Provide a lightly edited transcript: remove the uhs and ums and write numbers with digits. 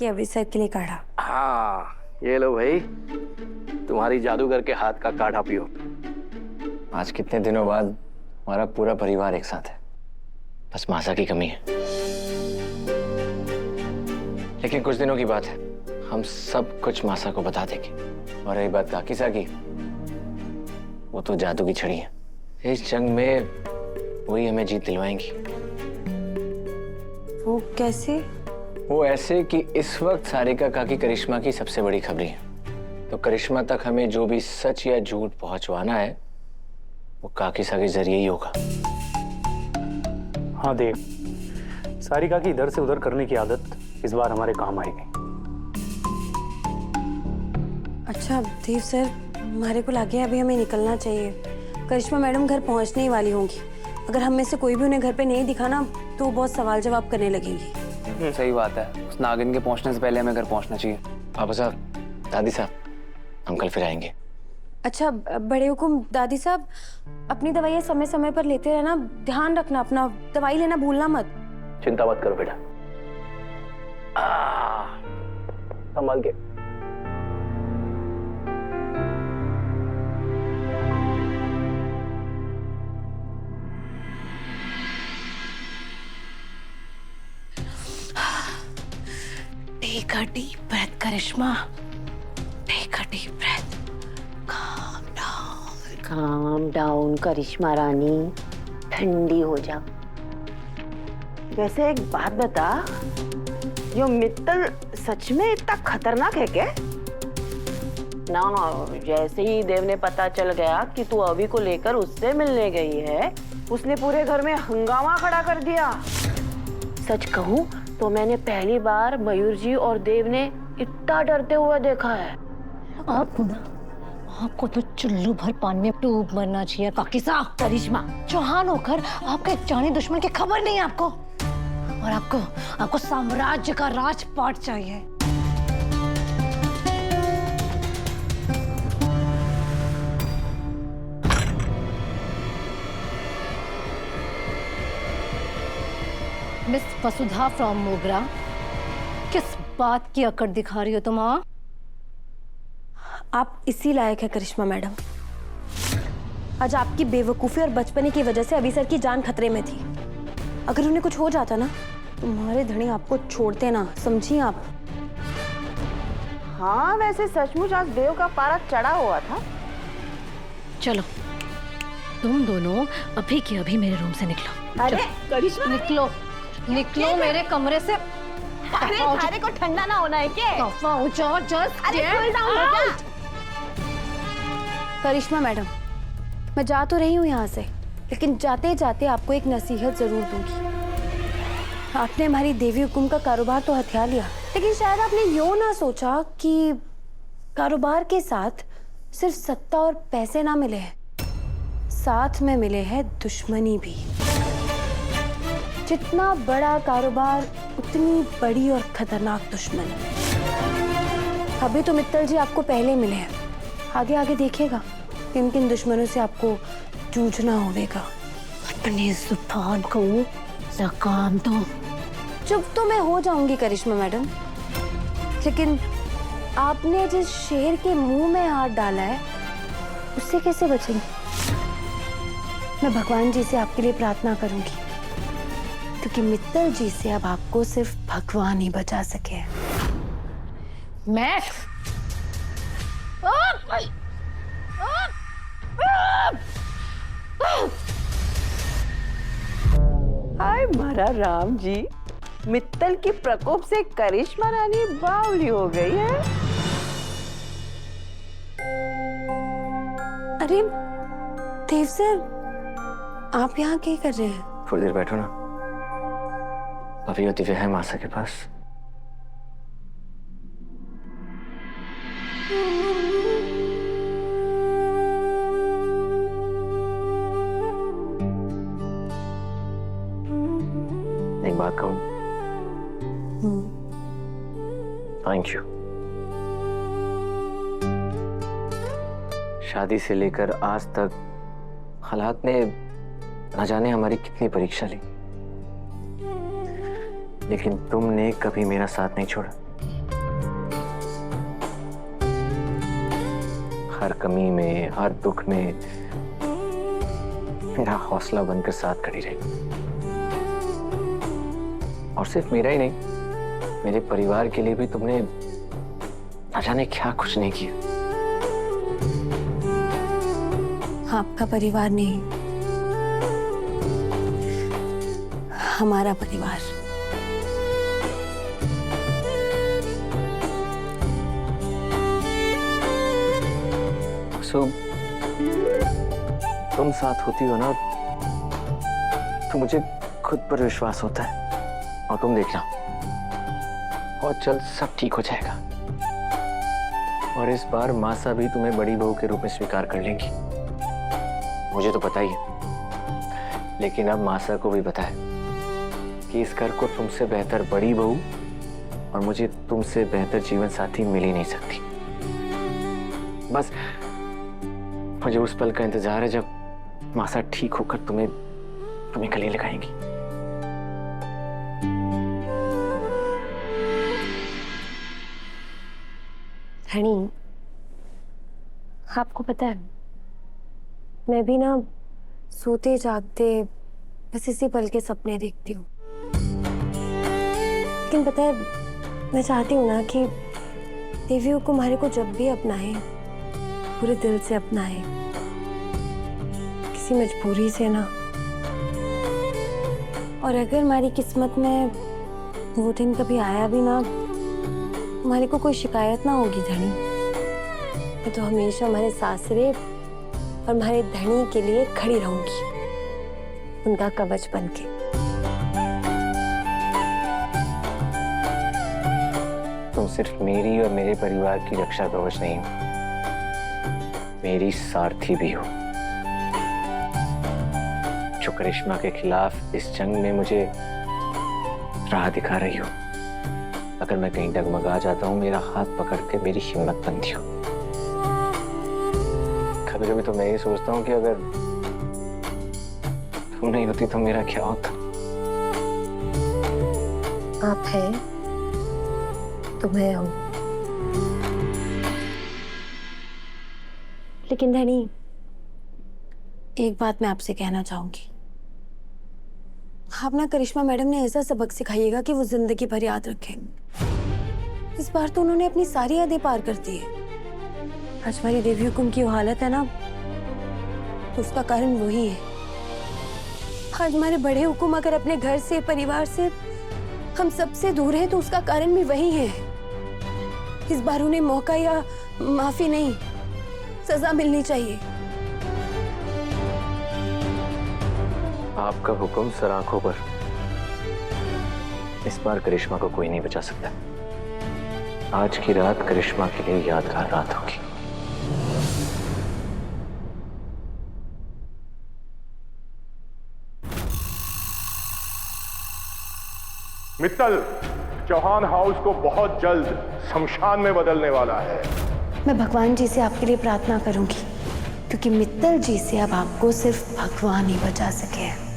ये अभिषेक के लिए काढ़ा। हाँ ये लो भाई, तुम्हारी जादूगर के हाथ का काढ़ा पियो। आज कितने दिनों बाद हमारा पूरा परिवार एक साथ है, बस मासा की कमी है। लेकिन कुछ दिनों की बात है, हम सब कुछ मासा को बता देंगे। और रही बात काकीसा की, वो तो जादू की छड़ी है। इस जंग में वही हमें जीत दिलवाएंगी। वो कैसे? वो ऐसे कि इस वक्त सारिका काकी करिश्मा की सबसे बड़ी खबरी है, तो करिश्मा तक हमें जो भी सच या झूठ पहुंचवाना है वो काकीसा के जरिए ही होगा। हाँ देव, सारिका की इधर से उधर करने की आदत इस बार हमारे काम आएगी। अच्छा देव सर, हमारे को लगे अभी हमें निकलना चाहिए। करिश्मा मैडम घर पहुंचने ही वाली होंगी। अगर हम में से कोई भी उन्हें घर पे नहीं दिखा ना तो वो बहुत सवाल जवाब करने लगेंगी। सही बात है, उस नागिन के पहुंचने से पहले हमें घर पहुंचना चाहिए। पापा साहब, दादी साहब, हम कल फिर आएंगे। अच्छा बड़े हुकुम, दादी साहब अपनी दवाइयाँ समय समय पर लेते रहना, ध्यान रखना अपना, दवाई लेना भूलना मत। चिंता मत करो बेटा, संभाल के। Take a deep breath, Karishma. Take a deep breath. Calm down. Calm down, करिश्मा रानी, ठंडी हो जा। वैसे एक बात बता, यो मित्तल सच में इतना खतरनाक है क्या? ना जैसे ही देव ने पता चल गया कि तू अभी को लेकर उससे मिलने गई है, उसने पूरे घर में हंगामा खड़ा कर दिया। सच कहूँ तो मैंने पहली बार मयूर जी और देव ने इतना डरते हुए देखा है। आपको तो चुल्लू भर पानी में डूब मरना चाहिए काकीसा। करिश्मा चौहान होकर आपके जाने दुश्मन की खबर नहीं है आपको, और आपको साम्राज्य का राजपाट चाहिए। मिस वसुधा फ्रॉम मोगरा, किस बात की अकड़ दिखा रही हो तुम? आप इसी लायक है करिश्मा मैडम। आज आपकी बेवकूफ़ी और बचपने की वजह से अभी सर की जान खतरे में थी। अगर उन्हें कुछ हो जाता ना, तुम्हारे धनी आपको छोड़ते ना, समझिए आप। हाँ वैसे सचमुच आज देव का पारा चढ़ा हुआ था। चलो तुम दोनों अभी के अभी मेरे रूम से निकलो। अरे करिश्मा, निकलो निकलो मेरे कमरे से। अरे थारे को ठंडा ना होना है क्या? करिश्मा मैडम, मैं जा तो रही हूँ यहाँ से, लेकिन जाते जाते आपको एक नसीहत जरूर दूंगी। आपने हमारी देवी हुकुम का कारोबार तो हथिया लिया, लेकिन शायद आपने यूं ना सोचा कि कारोबार के साथ सिर्फ सत्ता और पैसे ना मिले हैं, साथ में मिले हैं दुश्मनी भी। जितना बड़ा कारोबार उतनी बड़ी और खतरनाक दुश्मन। अभी तो मित्तल जी आपको पहले मिले हैं, आगे आगे देखिएगा किन किन दुश्मनों से आपको जूझना होगा। अपनी जुबान को लगाम दो। चुप तो मैं हो जाऊंगी करिश्मा मैडम, लेकिन आपने जिस शेर के मुंह में हाथ डाला है उससे कैसे बचेंगे? मैं भगवान जी से आपके लिए प्रार्थना करूंगी, क्योंकि मित्तल जी से अब आपको सिर्फ भगवान ही बचा सके। मैं हाय मारा राम जी, मित्तल के प्रकोप से करिश्मा रानी बावली हो गई है। अरे देव सर, आप यहाँ क्या कर रहे हैं? थोड़ी देर बैठो ना, अभी होती है मासा के पास। एक बात कहूं? Thank you. शादी से लेकर आज तक हालात ने न जाने हमारी कितनी परीक्षा ली, लेकिन तुमने कभी मेरा साथ नहीं छोड़ा। हर कमी में, हर दुख में मेरा हौसला बनकर साथ खड़ी रही। और सिर्फ मेरा ही नहीं, मेरे परिवार के लिए भी तुमने न जाने क्या कुछ नहीं किया। आपका परिवार नहीं, हमारा परिवार। सो तुम साथ होती हो ना, तो मुझे खुद पर विश्वास होता है। और तुम देखना, और जल्द सब ठीक हो जाएगा। और इस बार मासा भी तुम्हें बड़ी बहू के रूप में स्वीकार कर लेंगी। मुझे तो पता ही है, लेकिन अब मासा को भी पता है कि इस घर को तुमसे बेहतर बड़ी बहू और मुझे तुमसे बेहतर जीवन साथी मिल ही नहीं सकती। बस मुझे उस पल का इंतजार है जब मासा ठीक होकर तुम्हें गले लगाएंगी। धनी, आपको पता है, मैं भी ना सोते जागते बस इसी पल के सपने देखती हूँ। लेकिन पता है, मैं चाहती हूँ ना कि देवी कुमारी को जब भी अपनाए, पूरे दिल से अपनाए, किसी मजबूरी से ना। और अगर हमारी किस्मत में वो दिन कभी आया भी ना, हमारे को कोई शिकायत ना होगी धनी। मैं तो हमेशा हमारे सासरे और हमारे धनी के लिए खड़ी रहूंगी, उनका कवच बनके। तुम सिर्फ मेरी और मेरे परिवार की रक्षा कवच नहीं हो, मेरी सारथी भी हो, जो करिश्मा के खिलाफ इस जंग में मुझे राह दिखा रही हो। अगर मैं कहीं डगमगा जाता हूँ, मेरा हाथ पकड़ के मेरी हिम्मत बनती हो। कभी कभी तो मैं ये सोचता हूँ कि अगर तुम नहीं होती तो मेरा क्या होता। आप हैं तो मैं हूं। लेकिन धनी, एक बात मैं आपसे कहना चाहूंगी। आप ना करिश्मा मैडम ने ऐसा सबक सिखाइएगा कि वो जिंदगी भर याद रखें। इस बार तो उन्होंने अपनी सारी यादें पार कर दी है। आज हमारी देवी हुकुम की वो हालत है ना, तो उसका कारण वही है। आज हमारे बड़े हुकुम अगर अपने घर से, परिवार से, हम सबसे दूर हैं, तो उसका कारण भी वही है। इस बार उन्हें मौका या माफी नहीं, सजा मिलनी चाहिए। आपका हुक्म सर आंखों पर। इस बार करिश्मा को कोई नहीं बचा सकता। आज की रात करिश्मा के लिए यादगार रात होगी। मित्तल, चौहान हाउस को बहुत जल्द शमशान में बदलने वाला है। मैं भगवान जी से आपके लिए प्रार्थना करूंगी, क्योंकि मित्तल जी से अब आपको सिर्फ भगवान ही बचा सके हैं।